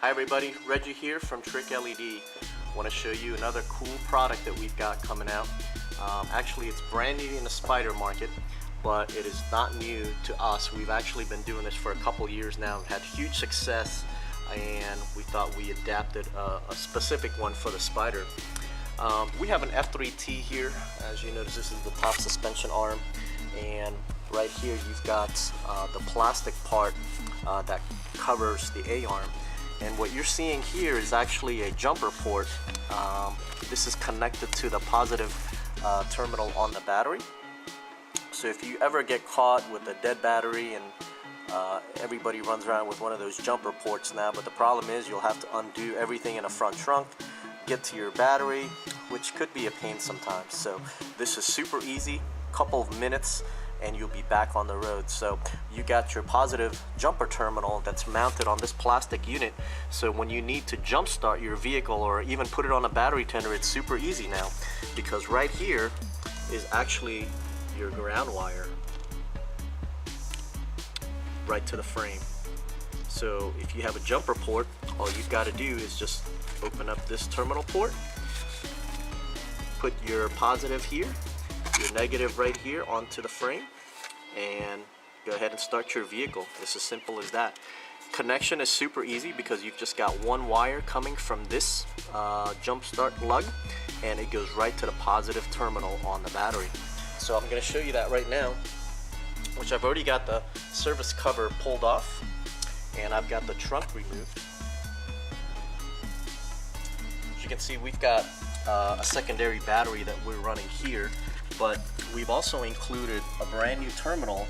Hi everybody, Reggie here from TricLed. Want to show you another cool product that we've got coming out. Actually, it's brand new in the Spyder market, but it is not new to us. We've actually been doing this for a couple years now, had huge success, and we thought we adapted a specific one for the Spyder. We have an F3T here. As you notice, this is the top suspension arm, and right here you've got the plastic part that covers the A-arm. And what you're seeing here is actually a jumper port. This is connected to the positive terminal on the battery. So if you ever get caught with a dead battery, and everybody runs around with one of those jumper ports now, but the problem is you'll have to undo everything in the front trunk, get to your battery, which could be a pain sometimes. So this is super easy, couple of minutes, and you'll be back on the road. So you got your positive jumper terminal that's mounted on this plastic unit, so when you need to jump start your vehicle or even put it on a battery tender, it's super easy now, because right here is actually your ground wire right to the frame. So if you have a jumper port, all you've got to do is just open up this terminal port, put your positive here, your negative right here onto the frame, and go ahead and start your vehicle. It's as simple as that. Connection is super easy because you've just got one wire coming from this jump start lug, and it goes right to the positive terminal on the battery. So I'm going to show you that right now, which I've already got the service cover pulled off, and I've got the trunk removed. As you can see, we've got a secondary battery that we're running here, but we've also included a brand new terminal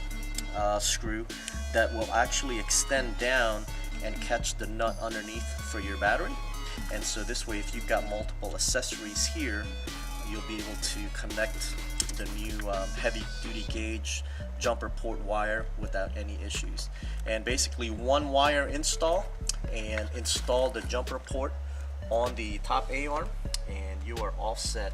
screw that will actually extend down and catch the nut underneath for your battery. And so this way, if you've got multiple accessories here, you'll be able to connect the new heavy duty gauge jumper port wire without any issues. And basically one wire install, and install the jumper port on the top A-arm, and you are all set